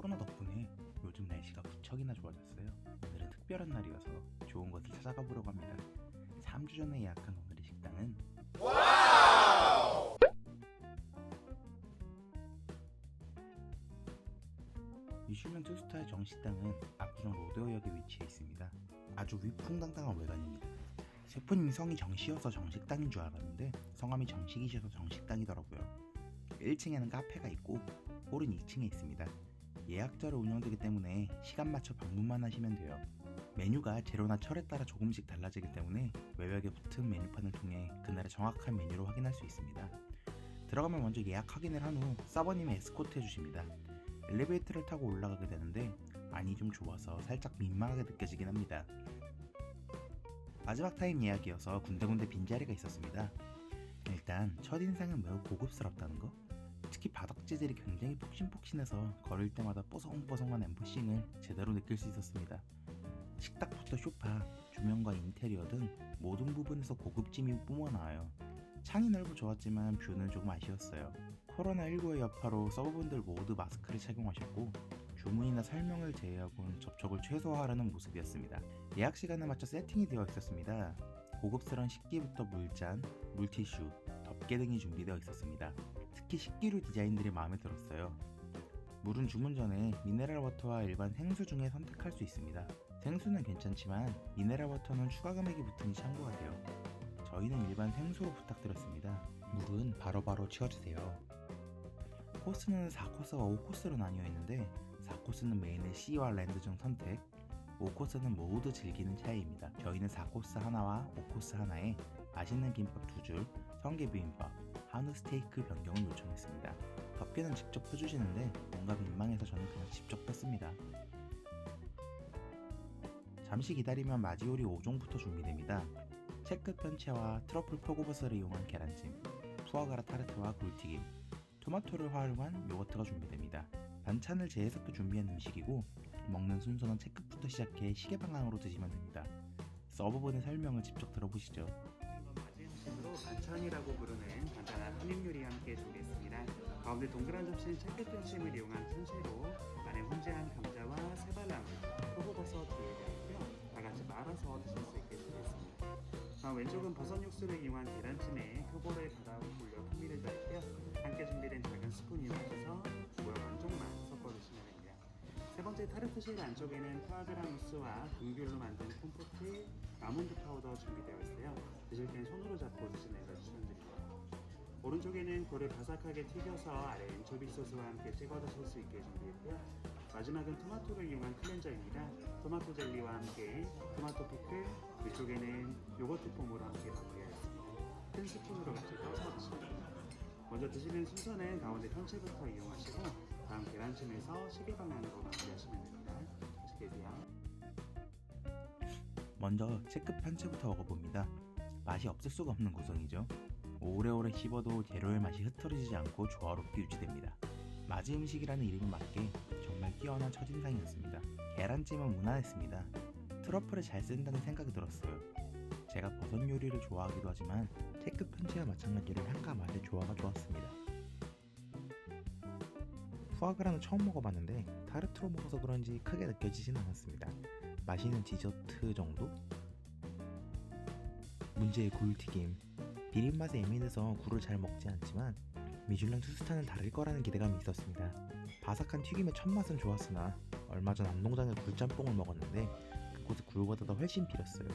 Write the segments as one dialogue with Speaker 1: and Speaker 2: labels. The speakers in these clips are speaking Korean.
Speaker 1: 코로나 덕분에 요즘 날씨가 무척이나 좋아졌어요. 오늘은 특별한 날이어서 좋은 곳을 찾아가 보려고 합니다. 3주 전에 예약한 오늘의 식당은 미슐랭 투스타의 정식당은 압구정 로데오역에 위치해 있습니다. 아주 위풍당당한 외관입니다. 셰프님 성이 정씨여서 정식당인 줄 알았는데 성함이 정식이셔서 정식당이더라고요. 1층에는 카페가 있고 홀은 2층에 있습니다. 예약제로 운영되기 때문에 시간 맞춰 방문만 하시면 돼요. 메뉴가 재료나 철에 따라 조금씩 달라지기 때문에 외벽에 붙은 메뉴판을 통해 그날의 정확한 메뉴를 확인할 수 있습니다. 들어가면 먼저 예약 확인을 한 후 서버님이 에스코트 해주십니다. 엘리베이터를 타고 올라가게 되는데 안이 좀 좁아서 살짝 민망하게 느껴지긴 합니다. 마지막 타임 예약이어서 군데군데 빈자리가 있었습니다. 일단 첫인상은 매우 고급스럽다는 거, 특히 바닥 재질이 굉장히 폭신폭신해서 걸을 때마다 뽀송뽀송한 엠보싱을 제대로 느낄 수 있었습니다. 식탁부터 소파, 조명과 인테리어 등 모든 부분에서 고급짐이 뿜어나와요. 창이 넓어 좋았지만 뷰는 조금 아쉬웠어요. 코로나19의 여파로 서버분들 모두 마스크를 착용하셨고 주문이나 설명을 제외하고는 접촉을 최소화하려는 모습이었습니다. 예약 시간에 맞춰 세팅이 되어 있었습니다. 고급스러운 식기부터 물잔, 물티슈, 덮개 등이 준비되어 있었습니다. 특히 식기류 디자인들이 마음에 들었어요. 물은 주문 전에 미네랄 워터와 일반 생수 중에 선택할 수 있습니다. 생수는 괜찮지만 미네랄 워터는 추가 금액이 붙으니 참고하세요. 저희는 일반 생수로 부탁드렸습니다. 물은 바로바로 치워주세요. 코스는 4코스와 5코스로 나뉘어 있는데 4코스는 메인의 C와 랜드 중 선택, 5코스는 모두 즐기는 차이입니다. 저희는 4코스 하나와 5코스 하나에 맛있는 김밥 2줄, 성게 비빔밥, 한우 스테이크 변경을 요청했습니다. 덮개는 직접 펴주시는데 뭔가 민망해서 저는 그냥 직접 폈습니다. 잠시 기다리면 마지오리 5종부터 준비됩니다. 체크 편채와 트러플 표고버섯을 이용한 계란찜, 푸아그라 타르트와 굴튀김, 토마토를 활용한 요거트가 준비됩니다. 반찬을 재해석해 준비한 음식이고 먹는 순서는 체크부터 시작해 시계 방향으로 드시면 됩니다. 서버분의 설명을 직접 들어보시죠.
Speaker 2: 맞이 음식으로 반찬이라고 부르는 간단한 한입 요리 함께 준비했습니다. 가운데 동그란 접시는 체크 편심을 이용한 편채로 안에 훈제한 감자와 새발나물, 표고버섯 준비되어 있고요. 다같이 말아서 드실 수 있게 준비했습니다. 다음 왼쪽은 버섯 육수를 이용한 계란찜에 표고를 갈아 올려 풍미를 더했고요. 함께 준비된 작은 스푼 이용하셔서 모양 안쪽만 섞어 드시면 됩니다. 세 번째 타르트실 안쪽에는 푸아그라 무스와 등귤로 만든 콤포트, 아몬드 파우더 준비되어 있어요. 드실 땐 손으로 잡고 드시는 걸 추천드립니다. 오른쪽에는 굴을 바삭하게 튀겨서 아래 엔초비 소스와 함께 찍어 드실 수 있게 준비했고요. 마지막은 토마토를 이용한 클렌저입니다. 토마토 젤리와 함께 토마토 피클, 위쪽에는 요거트 폼으로 함께 마무리하였습니다. 큰 스푼으로 같이 떠서 드시면 됩니다. 먼저 드시는 순서는 가운데 편채부터 이용하시고 다음 계란찜에서 시계 방향으로 마무리하시면 됩니다. 맛있게 드세요.
Speaker 1: 먼저 체크 편채부터 먹어봅니다. 맛이 없을 수가 없는 구성이죠. 오래오래 씹어도 재료의 맛이 흐트러지지 않고 조화롭게 유지됩니다. 맞이 음식이라는 이름에 맞게 정말 뛰어난 첫인상이었습니다. 계란찜은 무난했습니다. 트러플을 잘 쓴다는 생각이 들었어요. 제가 버섯 요리를 좋아하기도 하지만 체크 편채와 마찬가지로 향과 맛의 조화가 좋았습니다. 푸아그라는 처음 먹어봤는데 타르트로 먹어서 그런지 크게 느껴지진 않았습니다. 맛있는 디저트 정도? 문제의 굴튀김. 비린맛에 예민해서 굴을 잘 먹지 않지만 미슐랭 투스타는 다를 거라는 기대감이 있었습니다. 바삭한 튀김의 첫맛은 좋았으나 얼마 전 안동장에 굴짬뽕을 먹었는데 그곳의 굴보다 더 훨씬 비렸어요.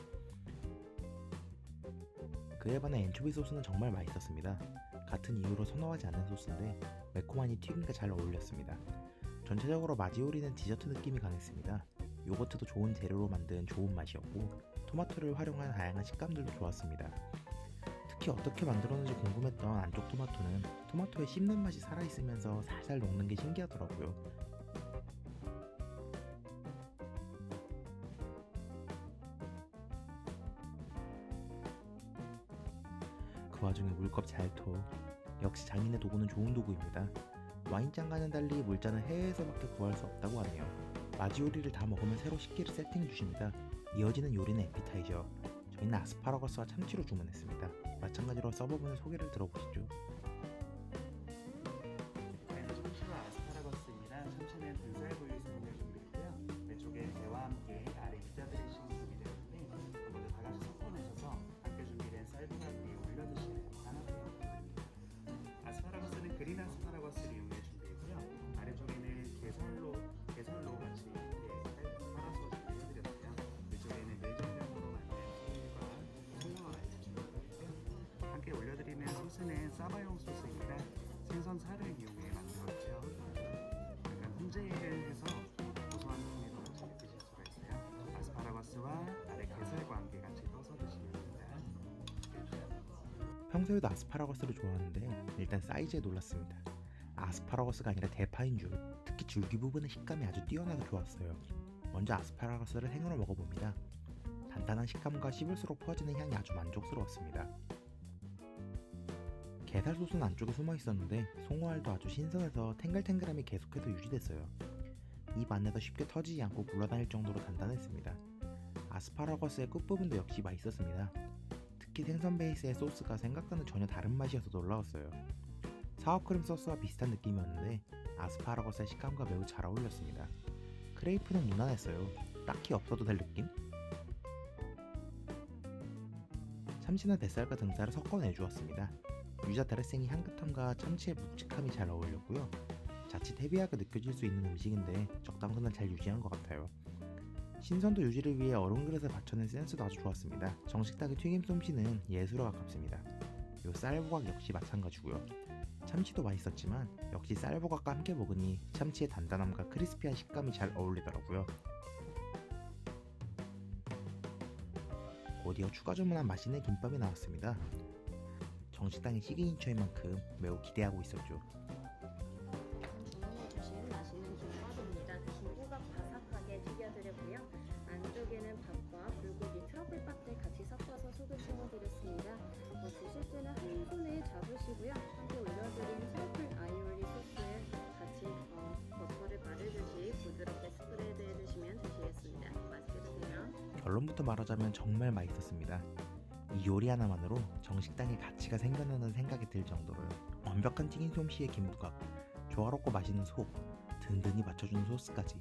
Speaker 1: 그에 반해 엔초비 소스는 정말 맛있었습니다. 같은 이유로 선호하지 않는 소스인데 매콤하니 튀김과 잘 어울렸습니다. 전체적으로 마지오리는 디저트 느낌이 강했습니다. 요거트도 좋은 재료로 만든 좋은 맛이었고 토마토를 활용한 다양한 식감들도 좋았습니다. 특히 어떻게 만들었는지 궁금했던 안쪽 토마토는 토마토의 씹는 맛이 살아있으면서 살살 녹는 게 신기하더라고요. 그 와중에 물컵 잘토. 역시 장인의 도구는 좋은 도구입니다. 와인잔과는 달리 물잔은 해외에서밖에 구할 수 없다고 하네요. 마지오리를 다 먹으면 새로 식기를 세팅해 주십니다. 이어지는 요리는 에피타이저. 저희는 아스파라거스와 참치로 주문했습니다. 마찬가지로 서버분의 소개를 들어보시죠.
Speaker 2: 저희는 참치와 아스파라거스입니다. 참치는 등살구이 사바용 소스입니다. 생선 살을 이용해 만들었죠. 약간 훈제를 해서 고소한 풍미로 잘 드실 수가 있어요. 아스파라거스와 아래 게살과 함께 같이 떠서 드시면 됩니다.
Speaker 1: 평소에도 아스파라거스를 좋아하는데 일단 사이즈에 놀랐습니다. 아스파라거스가 아니라 대파인 줄. 특히 줄기 부분의 식감이 아주 뛰어나서 좋았어요. 먼저 아스파라거스를 생으로 먹어봅니다. 단단한 식감과 씹을수록 퍼지는 향이 아주 만족스러웠습니다. 게살 소스는 안쪽에 숨어 있었는데 송어알도 아주 신선해서 탱글탱글함이 계속해서 유지됐어요. 입 안에서 쉽게 터지지 않고 굴러다닐 정도로 단단했습니다. 아스파라거스의 끝부분도 역시 맛있었습니다. 특히 생선 베이스의 소스가 생각과는 전혀 다른 맛이어서 놀라웠어요. 사워크림 소스와 비슷한 느낌이었는데 아스파라거스의 식감과 매우 잘 어울렸습니다. 크레이프는 무난했어요. 딱히 없어도 될 느낌? 참치나 뱃살과 등살을 섞어 내주었습니다. 유자 드레싱이 향긋함과 참치의 묵직함이 잘 어울렸고요. 자칫 헤비하게 느껴질 수 있는 음식인데 적당선을 잘 유지한 것 같아요. 신선도 유지를 위해 얼음 그릇에 받쳐낸 센스도 아주 좋았습니다. 정식닭의 튀김 솜씨는 예술에 가깝습니다. 요 쌀보각 역시 마찬가지고요. 참치도 맛있었지만 역시 쌀보각과 함께 먹으니 참치의 단단함과 크리스피한 식감이 잘 어울리더라고요. 곧이어 추가 주문한 맛있는 김밥이 나왔습니다. 정식당의 시그니처인 만큼 매우 기대하고 있었죠.
Speaker 3: 주문해주신 맛있는 김밥입니다. 김밥 바삭하게 튀겨드렸고요. 안쪽에는 밥과 불고기, 트러플 밥들 같이 섞어서 속을 채워드렸습니다. 드실 때는 한 손에 잡으시고요. 함께 올려드린 트러플 아이올리 소스에 같이 버터를 바르듯이 부드럽게 스프레드 해주시면 되시겠습니다. 맛있게 드세요.
Speaker 1: 결론부터 말하자면 정말 맛있었습니다. 이 요리 하나만으로 정식당의 가치가 생겨나는 생각이 들 정도로요. 완벽한 튀긴 솜씨의 김부각, 조화롭고 맛있는 속, 든든히 받쳐주는 소스까지.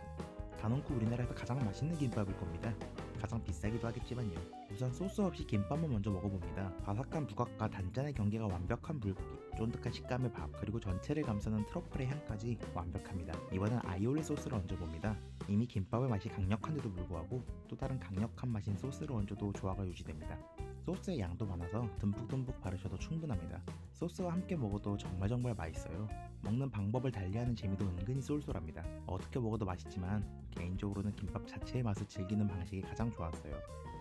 Speaker 1: 단언코 우리나라에서 가장 맛있는 김밥일 겁니다. 가장 비싸기도 하겠지만요. 우선 소스 없이 김밥만 먼저 먹어봅니다. 바삭한 부각과 단짠의 경계가 완벽한 불고기, 쫀득한 식감의 밥, 그리고 전체를 감싸는 트러플의 향까지 완벽합니다. 이번엔 아이올리 소스를 얹어봅니다. 이미 김밥의 맛이 강력한데도 불구하고 또 다른 강력한 맛인 소스를 얹어도 조화가 유지됩니다. 소스의 양도 많아서 듬뿍듬뿍 바르셔도 충분합니다. 소스와 함께 먹어도 정말 맛있어요. 먹는 방법을 달리하는 재미도 은근히 쏠쏠합니다. 어떻게 먹어도 맛있지만 개인적으로는 김밥 자체의 맛을 즐기는 방식이 가장 좋았어요.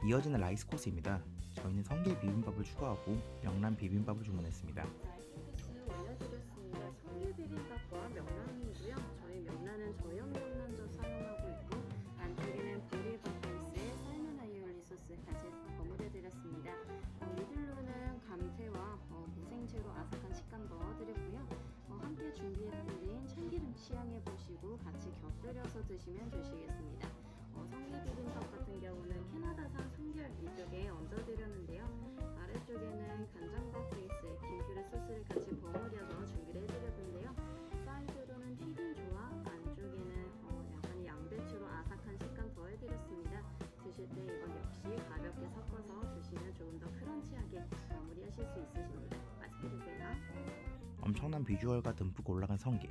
Speaker 1: 이어지는 라이스 코스입니다. 저희는 성게 비빔밥을 추가하고 명란 비빔밥을 주문했습니다.
Speaker 3: 라이스 올려드렸습니다. 성게 비빔밥과 명란이고요. 저희 명란은 저염 명란젓 사용하고 있고 안쪽에는 보리밥 베이스에 삶은 아이올리 소스 같이 버무려드렸습니다. 미들로는 감태와 무생채로 아삭한 식감 넣어드렸고요. 함께 준비해드린 참기름 시향해보시고 같이 곁들여서 드시면 되시겠습니다. 성게 비빔밥 같은 경우는 캐나다산 성결 이쪽에 얹어드렸는데요. 아래쪽에는 간장밥 베이스에 김퓨레 소스를 같이 버무려서 준비를 해드렸는데요. 사이드로는 튀김조와 안쪽에는 약간 양배추로 아삭한 식감 더해드렸습니다. 드실 때 이건 역시 가볍게 섞어서 드시면 조금 더 크런치하게 마무리하실 수 있으십니다. 맛있게 드세요.
Speaker 1: 엄청난 비주얼과 듬뿍 올라간 성게,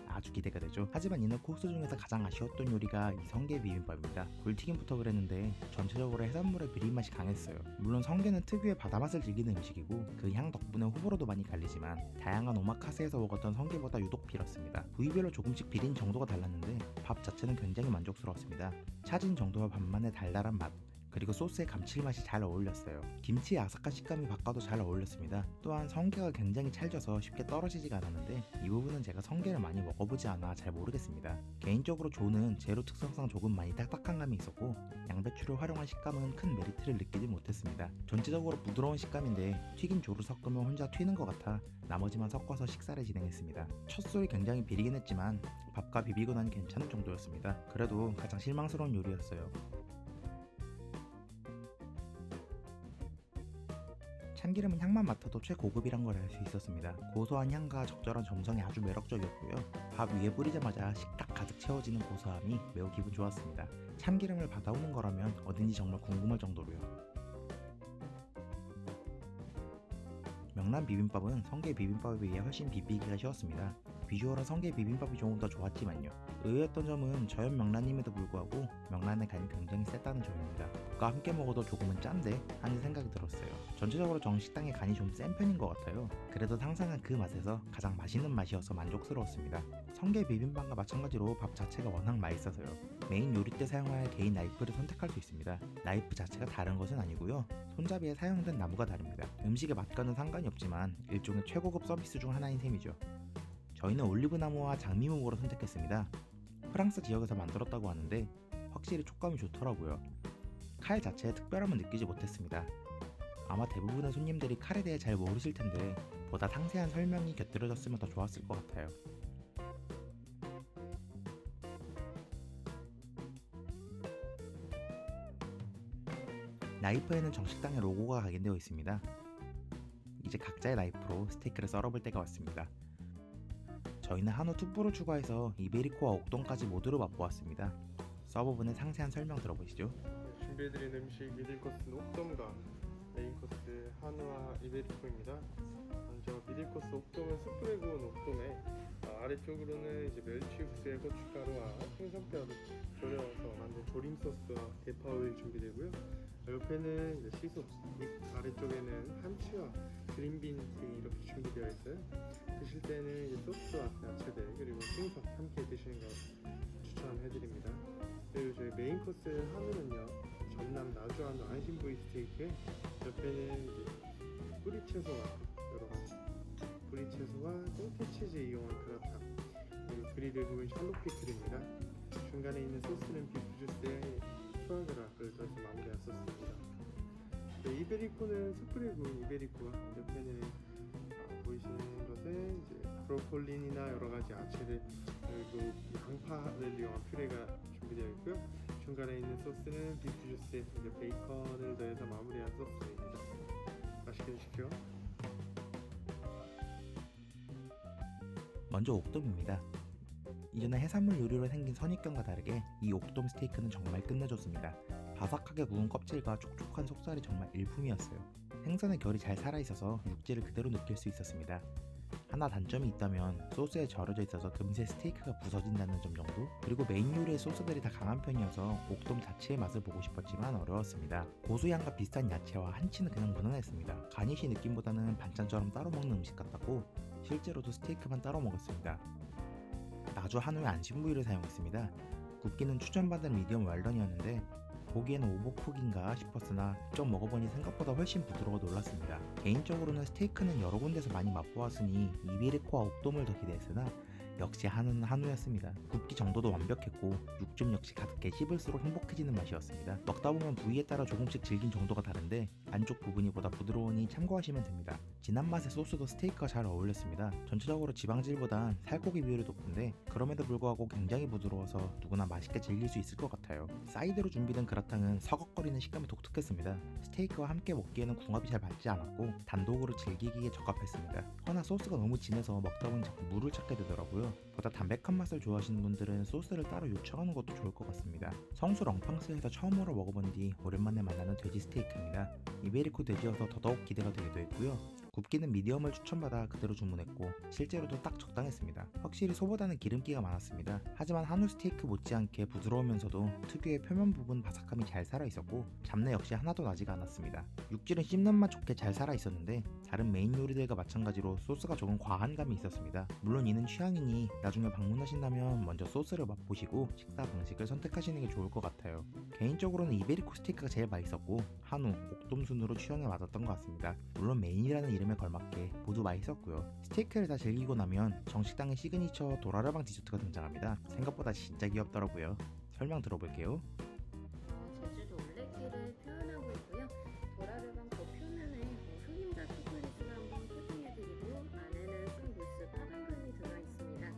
Speaker 1: 아주 기대가 되죠. 하지만 이날 코스 중에서 가장 아쉬웠던 요리가 이 성게 비빔밥입니다. 굴튀김부터 그랬는데 전체적으로 해산물의 비린맛이 강했어요. 물론 성게는 특유의 바다맛을 즐기는 음식이고 그 향 덕분에 호불호도 많이 갈리지만 다양한 오마카세에서 먹었던 성게보다 유독 비렸습니다. 부위별로 조금씩 비린 정도가 달랐는데 밥 자체는 굉장히 만족스러웠습니다. 차진 정도와 밥만의 달달한 맛, 그리고 소스의 감칠맛이 잘 어울렸어요. 김치의 아삭한 식감이 바꿔도 잘 어울렸습니다. 또한 성게가 굉장히 찰져서 쉽게 떨어지지가 않았는데 이 부분은 제가 성게를 많이 먹어보지 않아 잘 모르겠습니다. 개인적으로 조는 재료 특성상 조금 많이 딱딱한 감이 있었고 양배추를 활용한 식감은 큰 메리트를 느끼지 못했습니다. 전체적으로 부드러운 식감인데 튀긴 조를 섞으면 혼자 튀는 것 같아 나머지만 섞어서 식사를 진행했습니다. 첫술이 굉장히 비리긴 했지만 밥과 비비고 나니 괜찮을 정도였습니다. 그래도 가장 실망스러운 요리였어요. 참기름은 향만 맡아도 최고급이란 걸 알 수 있었습니다. 고소한 향과 적절한 점성이 아주 매력적이었고요. 밥 위에 뿌리자마자 식탁 가득 채워지는 고소함이 매우 기분 좋았습니다. 참기름을 받아오는 거라면 어딘지 정말 궁금할 정도로요. 명란 비빔밥은 성게 비빔밥에 비해 훨씬 비비기가 쉬웠습니다. 비주얼은 성게 비빔밥이 조금 더 좋았지만요. 의외였던 점은 저염 명란임에도 불구하고 명란의 간이 굉장히 셌다는 점입니다. 그과 함께 먹어도 조금은 짠데 하는 생각이 들었어요. 전체적으로 정식당의 간이 좀 센 편인 것 같아요. 그래도 상상한 그 맛에서 가장 맛있는 맛이어서 만족스러웠습니다. 성게 비빔밥과 마찬가지로 밥 자체가 워낙 맛있어서요. 메인 요리 때 사용할 개인 나이프를 선택할 수 있습니다. 나이프 자체가 다른 것은 아니고요. 손잡이에 사용된 나무가 다릅니다. 음식의 맛과는 상관이 없지만 일종의 최고급 서비스 중 하나인 셈이죠. 저희는 올리브 나무와 장미목으로 선택했습니다. 프랑스 지역에서 만들었다고 하는데 확실히 촉감이 좋더라고요. 칼 자체에 특별함은 느끼지 못했습니다. 아마 대부분의 손님들이 칼에 대해 잘 모르실 텐데 보다 상세한 설명이 곁들여졌으면 더 좋았을 것 같아요. 나이프에는 정식당의 로고가 각인되어 있습니다. 이제 각자의 나이프로 스테이크를 썰어볼 때가 왔습니다. 저희는 한우 투뿔을 추가해서 이베리코와 옥돔까지 모두를 맛보았습니다. 서버분의 상세한 설명 들어보시죠.
Speaker 4: 준비해드린 음식 미들 코스는 옥돔과 메인 코스 한우와 이베리코입니다. 먼저 미들 코스 옥돔은 숯불에 구운 옥돔에 아래쪽으로는 이제 멸치 육수에 고춧가루와 생선뼈를 졸여서 만든 조림 소스와 대파 오일 준비되고요. 옆에는 이제 시소, 아래쪽에는 한치와 그린빈 등이 이렇게 준비되어 있어요. 드실 때는 이제 소스와 야채들 그리고 생선 함께 드시는 걸 추천해드립니다. 그리고 저희 메인 코스 한우는요, 전남 나주 한우 안심 부위 스테이크에 옆에는 이제 뿌리채소와 여러 가지 뿌리채소와 꽁태치즈 이용한 그라탕, 그리고 그릴에 구운 샬롯 피클입니다. 중간에 있는 소스는 비프 주스에 푸아그라를 더해서 마무리한 소스입니다. 네, 이베리코는 숯불에 구운 이베리코와 옆에는 보이시는 것은 이제 브로콜리나 여러 가지 야채들 그리고 양파를 이용한 퓨레가 준비되어 있고요. 중간에 있는 소스는 비프 주스에 이제 베이컨을 더해서 마무리한 소스입니다. 맛있게 드십시오.
Speaker 1: 먼저 옥돔입니다. 이전에 해산물 요리로 생긴 선입견과 다르게 이 옥돔 스테이크는 정말 끝내줬습니다. 바삭하게 구운 껍질과 촉촉한 속살이 정말 일품이었어요. 생선의 결이 잘 살아있어서 육질을 그대로 느낄 수 있었습니다. 하나 단점이 있다면 소스에 절여져 있어서 금세 스테이크가 부서진다는 점 정도? 그리고 메인 요리의 소스들이 다 강한 편이어서 옥돔 자체의 맛을 보고 싶었지만 어려웠습니다. 고수향과 비슷한 야채와 한치는 그냥 무난했습니다. 가니쉬 느낌보다는 반찬처럼 따로 먹는 음식 같았고 실제로도 스테이크만 따로 먹었습니다. 나주 한우의 안심 부위를 사용했습니다. 굽기는 추천받은 미디엄 웰던이었는데 보기에는 오버쿡인가 싶었으나 직접 먹어보니 생각보다 훨씬 부드러워 놀랐습니다. 개인적으로는 스테이크는 여러 군데서 많이 맛보았으니 이베리코와 옥돔을 더 기대했으나 역시 한우는 한우였습니다. 굽기 정도도 완벽했고 육즙 역시 가득해 씹을수록 행복해지는 맛이었습니다. 먹다 보면 부위에 따라 조금씩 질긴 정도가 다른데 안쪽 부분이 보다 부드러우니 참고하시면 됩니다. 진한 맛의 소스도 스테이크가 잘 어울렸습니다. 전체적으로 지방질보단 살코기 비율이 높은데 그럼에도 불구하고 굉장히 부드러워서 누구나 맛있게 즐길 수 있을 것 같아요. 사이드로 준비된 그라탕은 서걱거리는 식감이 독특했습니다. 스테이크와 함께 먹기에는 궁합이 잘 맞지 않았고 단독으로 즐기기에 적합했습니다. 허나 소스가 너무 진해서 먹다 보니 자꾸 물을 찾게 되더라고요. 보다 담백한 맛을 좋아하시는 분들은 소스를 따로 요청하는 것도 좋을 것 같습니다. 성수 렁팡스에서 처음으로 먹어본 뒤 오랜만에 만나는 돼지 스테이크입니다. 이베리코 돼지여서 더더욱 기대가 되기도 했고요. 굽기는 미디엄을 추천받아 그대로 주문했고 실제로도 딱 적당했습니다. 확실히 소보다는 기름기가 많았습니다. 하지만 한우 스테이크 못지않게 부드러우면서도 특유의 표면 부분 바삭함이 잘 살아있었고 잡내 역시 하나도 나지가 않았습니다. 육질은 씹는 맛 좋게 잘 살아있었는데 다른 메인 요리들과 마찬가지로 소스가 조금 과한 감이 있었습니다. 물론 이는 취향이니 나중에 방문하신다면 먼저 소스를 맛보시고 식사 방식을 선택하시는 게 좋을 것 같아요. 개인적으로는 이베리코 스테이크가 제일 맛있었고 한우, 옥돔 순으로 취향에 맞았던 것 같습니다. 물론 메인이라는 이름에 걸맞게 모두 맛있었고요. 스테이크를 다 즐기고 나면 정식당의 시그니처 도라르방 디저트가 등장합니다. 생각보다 진짜 귀엽더라고요. 설명 들어볼게요.
Speaker 3: 제주도 올레길을 표현하고 있고요. 도라르방 그 표면에 흑임자 초콜릿을 한번 코팅해드리고 안에는 쑥무스 파당금이 들어있습니다.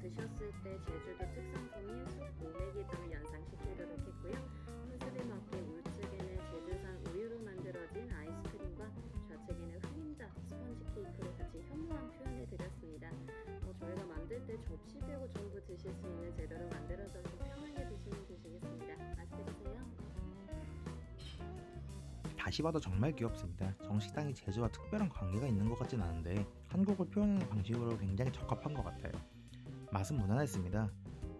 Speaker 3: 드셨을 때 제주도 특산품인 쑥 오메기 등을 연상시키도록 했고요. 컨셉에 맞게 우측에는 제주산 우유로 만들어진 아이스크림과 좌측에는 흑임자 스펀지 케이크로 같이 현무암 표현해드렸습니다. 저희가 만들 때 접시 빼고 전부 드실 수 있는 재료로 만들어져서 편하게 드시면 되시겠습니다. 맛있게 드세요.
Speaker 1: 다시 봐도 정말 귀엽습니다. 정식당이 제주와 특별한 관계가 있는 것 같진 않은데 한국을 표현하는 방식으로 굉장히 적합한 것 같아요. 맛은 무난했습니다.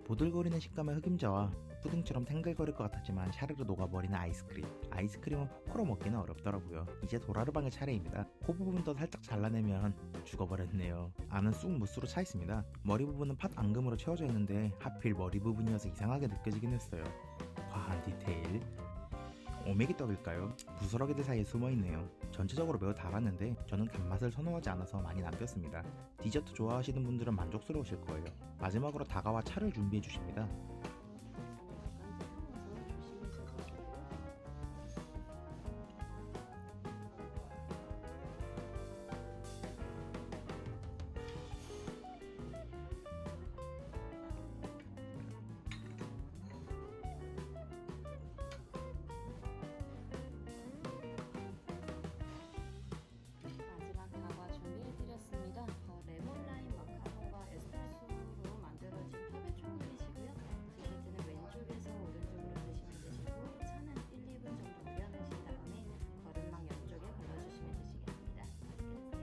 Speaker 1: 보들거리는 식감의 흑임자와 푸딩처럼 탱글거릴 것 같았지만 샤르르 녹아버리는 아이스크림. 아이스크림은 포크로 먹기는 어렵더라고요. 이제 도라르방의 차례입니다. 코 부분도 살짝 잘라내면 죽어버렸네요. 안은 쑥 무스로 차 있습니다. 머리 부분은 팥 앙금으로 채워져 있는데 하필 머리 부분이어서 이상하게 느껴지긴 했어요. 과한 디테일. 오메기 떡일까요? 부스러기들 사이에 숨어있네요. 전체적으로 매우 달았는데 저는 단맛을 선호하지 않아서 많이 남겼습니다. 디저트 좋아하시는 분들은 만족스러우실 거예요. 마지막으로 다가와 차를 준비해 주십니다.
Speaker 3: 마지막 다과 준비해드렸습니다. 레몬 라임 마카롱과 에스프레소로 만들어진 팝의 초콜릿이고요. 디저트는 왼쪽에서 오른쪽으로 드시면 되시고 차는 1, 2분 정도 우려내신 다음에 거름망 옆쪽에 발라주시면 되시겠습니다. 맛있게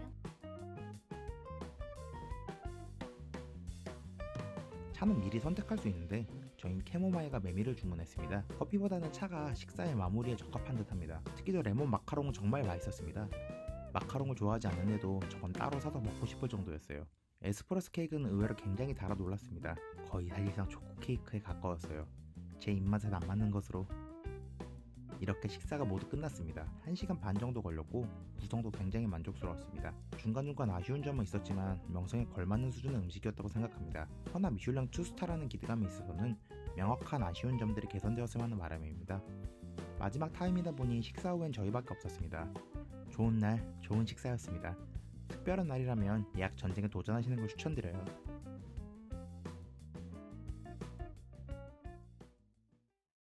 Speaker 3: 드세요.
Speaker 1: 차는 미리 선택할 수 있는데 저희는 캐모마일과 메밀을 주문했습니다. 커피보다는 차가 식사의 마무리에 적합한 듯합니다. 특히 저 레몬 마카롱은 정말 맛있었습니다. 마카롱을 좋아하지 않는데도 저건 따로 사서 먹고 싶을 정도였어요. 에스프레소 케이크는 의외로 굉장히 달아 놀랐습니다. 거의 사실상 초코 케이크에 가까웠어요. 제 입맛엔 안 맞는 것으로 이렇게 식사가 모두 끝났습니다. 1시간 반 정도 걸렸고 구성도 굉장히 만족스러웠습니다. 중간중간 아쉬운 점은 있었지만 명성에 걸맞는 수준의 음식이었다고 생각합니다. 허나 미슐랭 2스타라는 기대감이 있어서는 명확한 아쉬운 점들이 개선되었으면 하는 바람입니다. 마지막 타임이다 보니 식사 후엔 저희밖에 없었습니다. 좋은 날, 좋은 식사였습니다. 특별한 날이라면 예약 전쟁에 도전하시는 걸 추천드려요.